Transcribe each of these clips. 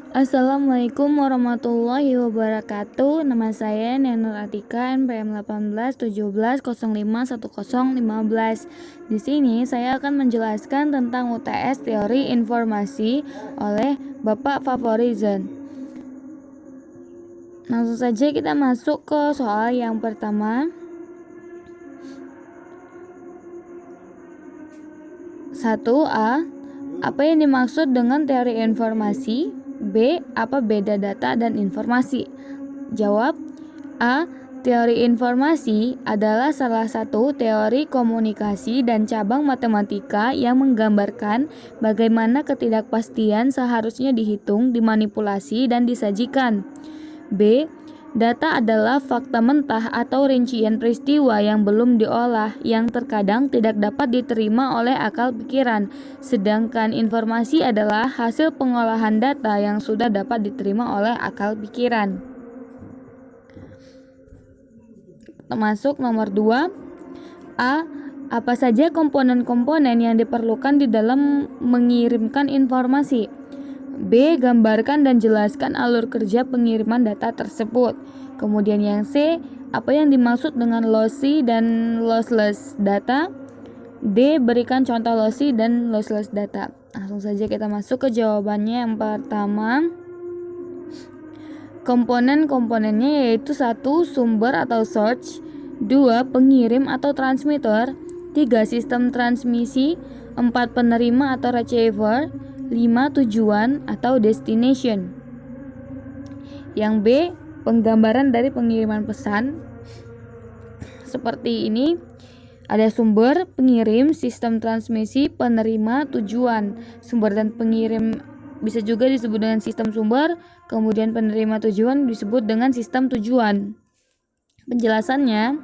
Assalamualaikum warahmatullahi wabarakatuh. Nama saya Nenur Atika, NPM 1817051015. Di sini saya akan menjelaskan tentang UTS Teori Informasi oleh Bapak Favorizon. Langsung saja kita masuk ke soal yang pertama. 1A. Apa yang dimaksud dengan teori informasi? B. Apa beda data dan informasi? Jawab. A. Teori informasi adalah salah satu teori komunikasi dan cabang matematika yang menggambarkan bagaimana ketidakpastian seharusnya dihitung, dimanipulasi, dan disajikan. B. Data adalah fakta mentah atau rincian peristiwa yang belum diolah, yang terkadang tidak dapat diterima oleh akal pikiran, sedangkan informasi adalah hasil pengolahan data yang sudah dapat diterima oleh akal pikiran. Termasuk nomor 2. A. Apa saja komponen-komponen yang diperlukan di dalam mengirimkan informasi? B. Gambarkan dan jelaskan alur kerja pengiriman data tersebut. Kemudian yang C. Apa yang dimaksud dengan lossy dan lossless data? D. Berikan contoh lossy dan lossless data. Langsung saja kita masuk ke jawabannya. Yang pertama, komponen-komponennya yaitu 1. Sumber atau source, 2. Pengirim atau transmitter, 3. Sistem transmisi, 4. Penerima atau receiver, 5. Tujuan atau destination. Yang B. Penggambaran dari pengiriman pesan. Seperti ini. Ada sumber, pengirim, sistem transmisi, penerima, tujuan. Sumber dan pengirim bisa juga disebut dengan sistem sumber, kemudian penerima tujuan disebut dengan sistem tujuan. Penjelasannya,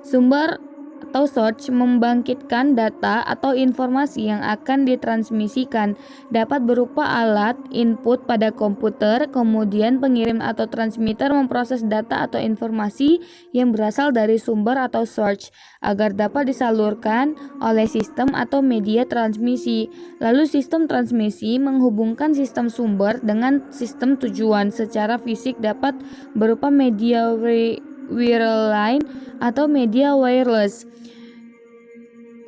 sumber atau source membangkitkan data atau informasi yang akan ditransmisikan, dapat berupa alat input pada komputer, kemudian pengirim atau transmitter memproses data atau informasi yang berasal dari sumber atau source agar dapat disalurkan oleh sistem atau media transmisi. Lalu sistem transmisi menghubungkan sistem sumber dengan sistem tujuan secara fisik, dapat berupa media wireline atau media wireless.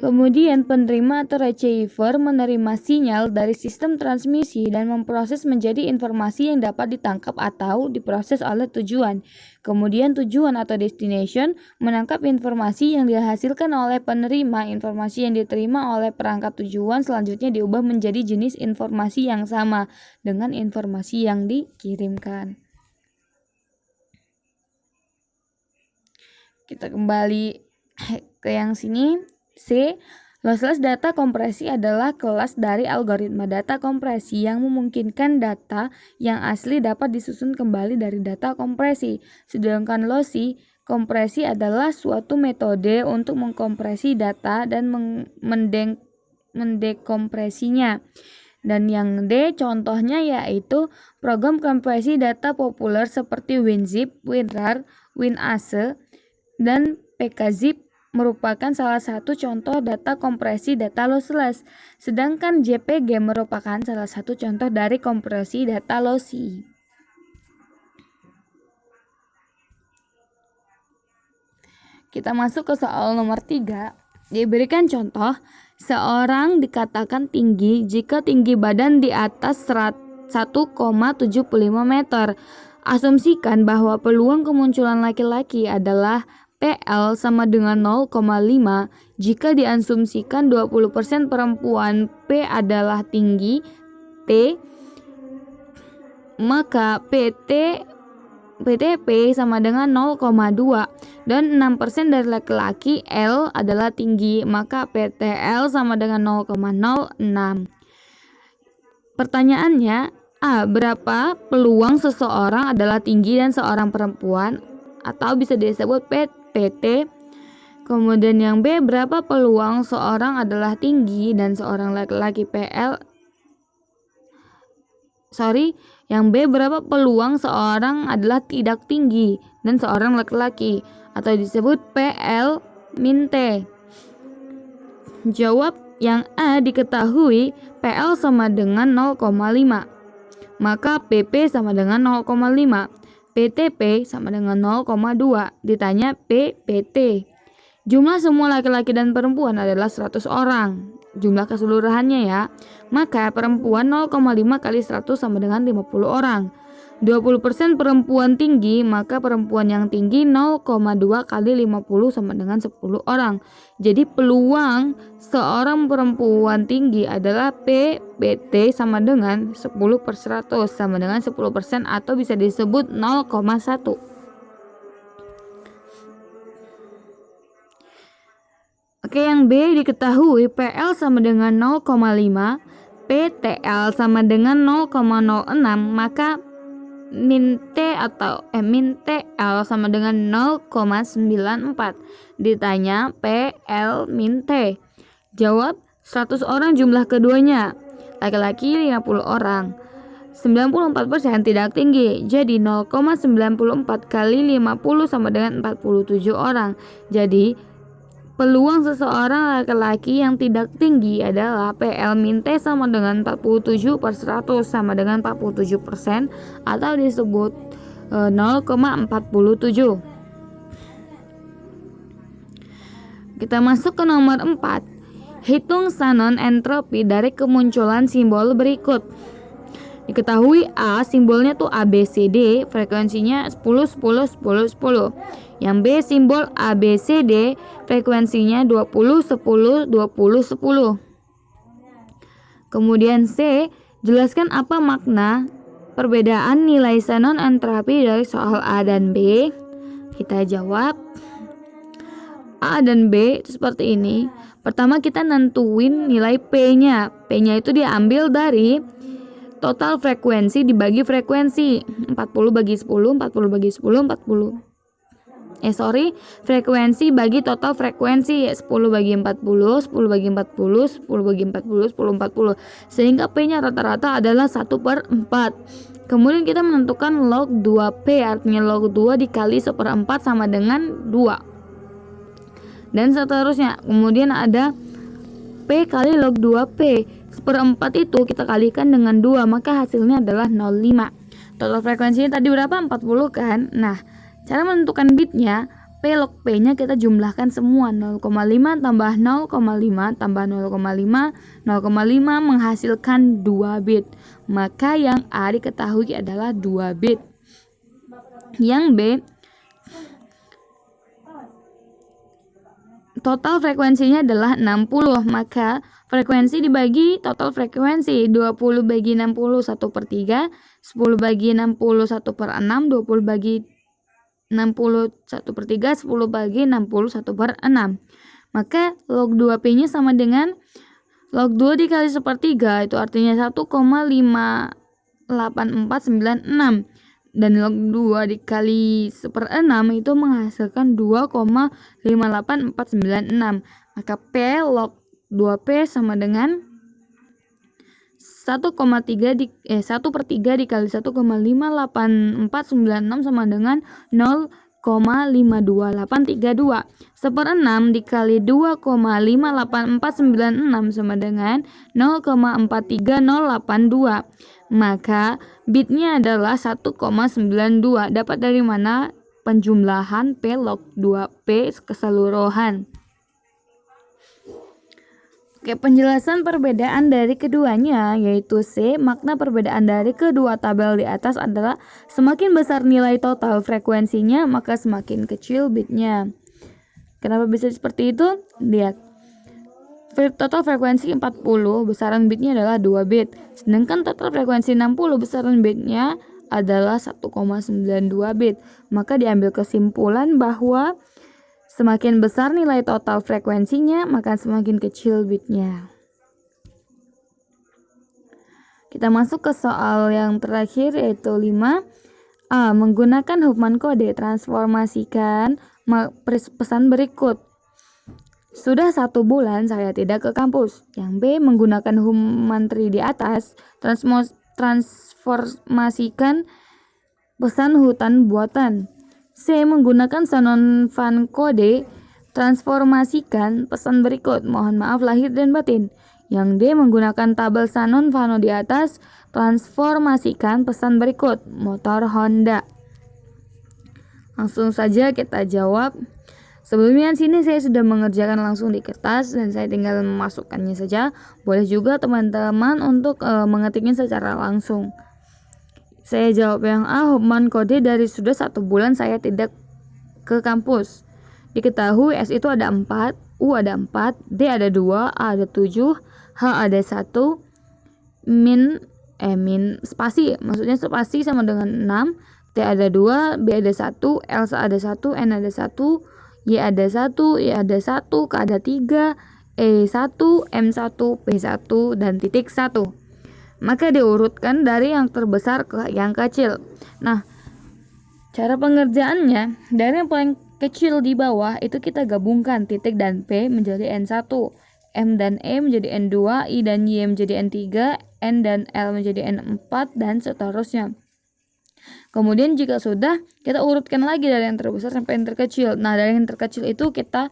Kemudian penerima atau receiver menerima sinyal dari sistem transmisi dan memproses menjadi informasi yang dapat ditangkap atau diproses oleh tujuan. Kemudian tujuan atau destination menangkap informasi yang dihasilkan oleh penerima. Informasi yang diterima oleh perangkat tujuan selanjutnya diubah menjadi jenis informasi yang sama dengan informasi yang dikirimkan. Kita kembali ke yang sini. C. Lossless data kompresi adalah kelas dari algoritma data kompresi yang memungkinkan data yang asli dapat disusun kembali dari data kompresi. Sedangkan lossy kompresi adalah suatu metode untuk mengkompresi data dan mendekompresinya. Dan yang D, contohnya yaitu program kompresi data populer seperti WinZip, WinRAR, WinAce, dan PKZip merupakan salah satu contoh data kompresi data lossless, sedangkan JPG merupakan salah satu contoh dari kompresi data lossy. Kita masuk ke soal nomor 3. Diberikan contoh, seorang dikatakan tinggi jika tinggi badan di atas 1,75 meter. Asumsikan bahwa peluang kemunculan laki-laki adalah PL sama dengan 0,5 jika diasumsikan 20% perempuan P adalah tinggi T, maka PTP sama dengan 0,2 dan 6% dari laki-laki L adalah tinggi, maka PTL sama dengan 0,06. Pertanyaannya, A. Berapa peluang seseorang adalah tinggi dan seorang perempuan, atau bisa disebut PT. Kemudian yang B, berapa peluang seorang adalah tinggi dan seorang laki-laki yang B, berapa peluang seorang adalah tidak tinggi dan seorang laki-laki, atau disebut PL min T. Jawab Yang A diketahui PL sama dengan 0,5, maka PP sama dengan 0,5, PTP sama dengan 0,2. Ditanya PT. Jumlah semua laki-laki dan perempuan adalah 100 orang. Jumlah keseluruhannya ya. Maka perempuan 0,5 kali 100 sama dengan 50 orang. 20% perempuan tinggi, maka perempuan yang tinggi 0,2 kali 50 sama dengan 10 orang. Jadi peluang seorang perempuan tinggi adalah PBT sama dengan 10/100 sama dengan 10% atau bisa disebut 0,1. Oke, yang B diketahui PL sama dengan 0,5, PTL sama dengan 0,06, maka min TL sama dengan 0,94. Ditanya PL min T. Jawab 100 orang jumlah keduanya. Laki-laki 50 orang. 94% tidak tinggi. Jadi 0,94 kali 50 sama dengan 47 orang. Jadi peluang seseorang laki-laki yang tidak tinggi adalah PL min T sama dengan 47/100 sama dengan 47% atau disebut 0,47. Kita masuk ke nomor 4. Hitung Shannon entropi dari kemunculan simbol berikut. Diketahui A simbolnya tuh ABCD, frekuensinya 10 10 10 10. Yang B simbol ABCD, frekuensinya 20 10 20 10. Kemudian C, jelaskan apa makna perbedaan nilai Shannon entropi dari soal A dan B. Kita jawab A dan B itu seperti ini. Pertama kita nentuin nilai P-nya. P-nya itu diambil dari total frekuensi dibagi frekuensi. 40 bagi 10, 40 bagi 10, 40. Frekuensi bagi total frekuensi 10 bagi 40, 10 bagi 40, 10 bagi 40, 10 40. Sehingga P-nya rata-rata adalah 1/4. Kemudian kita menentukan log 2P, artinya log 2 dikali 1/4 sama dengan 2. Dan seterusnya. Kemudian ada P kali log 2P. 1/4 itu kita kalikan dengan 2, maka hasilnya adalah 0,5. Total frekuensinya tadi berapa? 40 kan? Nah, cara menentukan bitnya, P log P-nya kita jumlahkan semua. 0,5 tambah 0,5 tambah 0,5. 0,5 menghasilkan 2 bit. Maka yang A diketahui adalah 2 bit. Yang B, total frekuensinya adalah 60, maka frekuensi dibagi total frekuensi 20 bagi 60 1/3, 10 bagi 60 1/6, 20 bagi 60 1/3, 10 bagi 60 1/6. Maka log 2P nya sama dengan log 2 dikali 1/3, itu artinya 1,58496. Dan log 2 dikali 1/6 itu menghasilkan 2,58496. Maka P log 2P sama dengan 1,3 dikali 1,58496 sama dengan 0,52832. 1/6 dikali 2,58496 sama dengan 0,43082. Maka bitnya adalah 1,92. Dapat dari mana penjumlahan P log 2P keseluruhan? Oke, penjelasan perbedaan dari keduanya yaitu C. Makna perbedaan dari kedua tabel di atas adalah semakin besar nilai total frekuensinya maka semakin kecil bitnya. Kenapa bisa seperti itu? Lihat. Total frekuensi 40, besaran bitnya adalah 2 bit. Sedangkan total frekuensi 60, besaran bitnya adalah 1,92 bit. Maka diambil kesimpulan bahwa semakin besar nilai total frekuensinya, maka semakin kecil bitnya. Kita masuk ke soal yang terakhir yaitu 5. A. Menggunakan hubungan kode transformasikan pesan berikut. Sudah 1 bulan saya tidak ke kampus. Yang B. Menggunakan hubungan tree di atas transformasikan pesan hutan buatan. C. Menggunakan Shannon Fan kode Transformasikan pesan berikut, mohon maaf lahir dan batin. Yang D menggunakan tabel Shannon Fano di atas, transformasikan pesan berikut, motor Honda. Langsung saja kita jawab. Sebelumnya sini saya sudah mengerjakan langsung di kertas dan saya tinggal memasukkannya saja. Boleh juga teman-teman untuk mengetiknya secara langsung. Saya jawab yang A, Hubman kode dari sudah 1 bulan saya tidak ke kampus. Diketahui S itu ada 4, U ada 4, D ada 2, A ada 7, H ada 1, min spasi, maksudnya spasi sama dengan 6, T ada 2, B ada 1, L ada 1, N ada 1, Y ada 1, Y ada 1, K ada 3, E 1, M 1, P 1, dan titik 1. Maka diurutkan dari yang terbesar ke yang kecil. Nah, cara pengerjaannya dari yang paling kecil di bawah itu kita gabungkan titik dan P menjadi N1, M dan E menjadi N2, I dan Y menjadi N3, N dan L menjadi N4, dan seterusnya. Kemudian jika sudah, kita urutkan lagi dari yang terbesar sampai yang terkecil. Nah, dari yang terkecil itu kita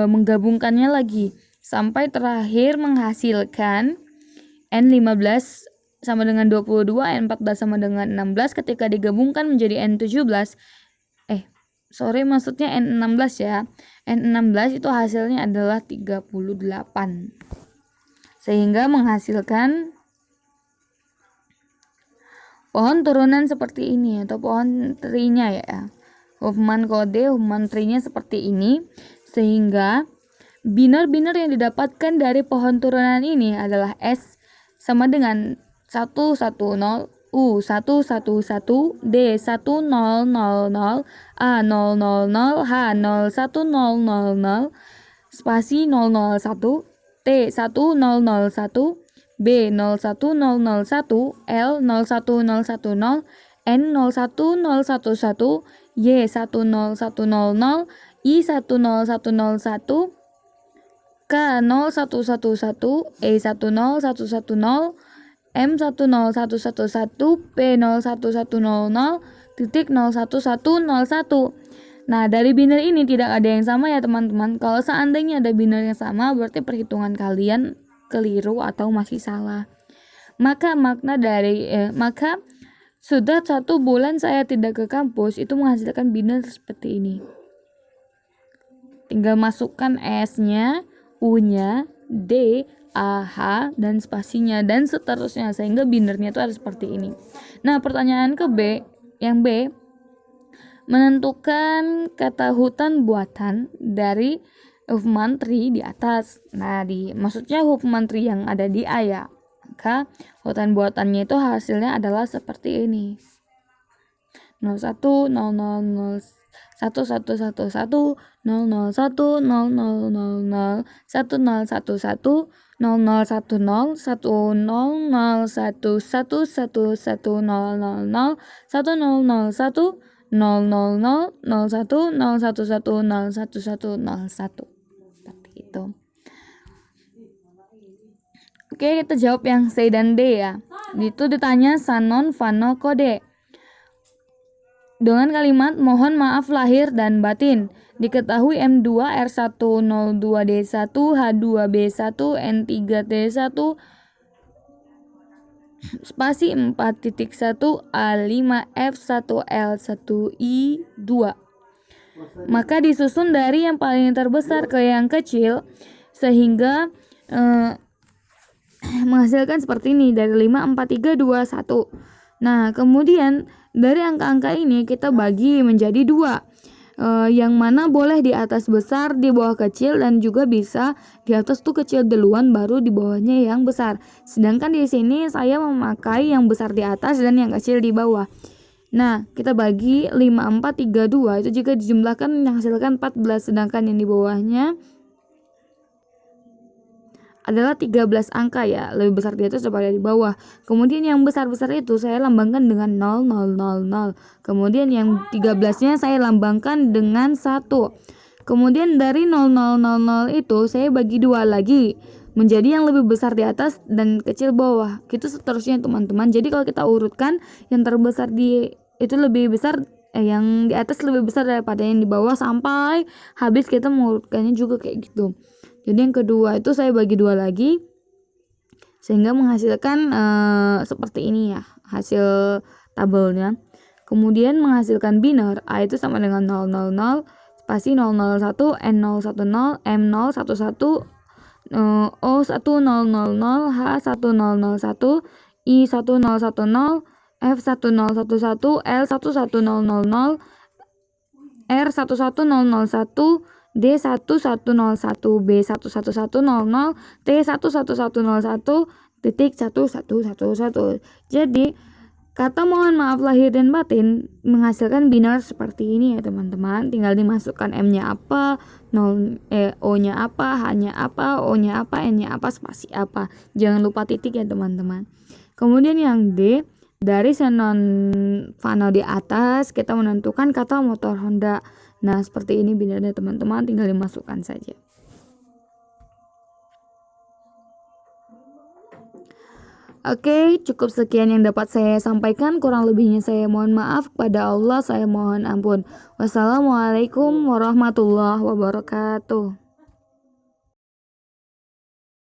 menggabungkannya lagi sampai terakhir menghasilkan N15 sama dengan 22, N14 sama dengan 16. Ketika digabungkan menjadi N17, maksudnya N16 ya. N16 itu hasilnya adalah 38. Sehingga menghasilkan pohon turunan seperti ini atau pohon trinya ya. Hubman kode, Hubman trinya seperti ini. Sehingga biner-biner yang didapatkan dari pohon turunan ini adalah S sama dengan 110, U 111, D 1000, A 000, H 0100, spasi 001, T 1001, B 01001, L 01010, N 01011, Y 10100, I 10101, K 0111, E 10110, M 10111, P 01100, titik 01101. Nah, dari biner ini tidak ada yang sama ya teman-teman. Kalau seandainya ada biner yang sama, berarti perhitungan kalian keliru atau masih salah. Maka maka sudah 1 bulan saya tidak ke kampus itu menghasilkan biner seperti ini. Tinggal masukkan S-nya, U-nya, D, A, H, dan spasinya, dan seterusnya, sehingga binernya itu ada seperti ini. Nah, pertanyaan yang B, menentukan kata hutan buatan dari Hubman tree di atas. Nah, maksudnya Hubman tree yang ada di A ya. Maka hutan buatannya itu hasilnya adalah seperti ini. 01 00 0 1111 001 0000 1011 1010 1010 1001 1001 1001 1000 1001 011 seperti itu. Oke, kita jawab yang C dan D ya. Itu ditanya Shannon Fano kode dengan kalimat mohon maaf lahir dan batin. Diketahui M2 R102D1 H2B1 N3T1 spasi 4.1 A5F1L1I2. Maka disusun dari yang paling terbesar ke yang kecil sehingga menghasilkan seperti ini dari 5 4 3 2 1. Nah, kemudian dari angka-angka ini kita bagi menjadi 2. Yang mana boleh di atas besar, di bawah kecil, dan juga bisa di atas tuh kecil duluan baru di bawahnya yang besar. Sedangkan di sini saya memakai yang besar di atas dan yang kecil di bawah. Nah, kita bagi 5 4 3 2 itu jika dijumlahkan menghasilkan 14, sedangkan yang di bawahnya adalah 13 angka ya, lebih besar di atas daripada di bawah. Kemudian yang besar-besar itu saya lambangkan dengan 0000. Kemudian yang 13-nya saya lambangkan dengan 1. Kemudian dari 0000 itu saya bagi 2 lagi menjadi yang lebih besar di atas dan kecil bawah. Gitu seterusnya teman-teman. Jadi kalau kita urutkan yang terbesar itu lebih besar yang di atas lebih besar daripada yang di bawah sampai habis kita mengurutkannya juga kayak gitu. Jadi yang kedua itu saya bagi dua lagi sehingga menghasilkan seperti ini ya hasil tabelnya. Kemudian menghasilkan biner A itu sama dengan 000 spasi 001 N010 M011 O1000 H1001 I1010 F1011 L1100 R11001 D1101 B11100 T11101 titik 1111. Jadi kata mohon maaf lahir dan batin menghasilkan biner seperti ini ya teman-teman. Tinggal dimasukkan M-nya apa, O-nya apa, H-nya apa, O-nya apa, N-nya apa, spasi apa. Jangan lupa titik ya teman-teman. Kemudian yang D, dari non fana di atas kita menentukan kata motor Honda. Nah seperti ini binernya teman-teman, tinggal dimasukkan saja. Oke, cukup sekian yang dapat saya sampaikan. Kurang lebihnya saya mohon maaf. Kepada Allah saya mohon ampun. Wassalamualaikum warahmatullahi wabarakatuh.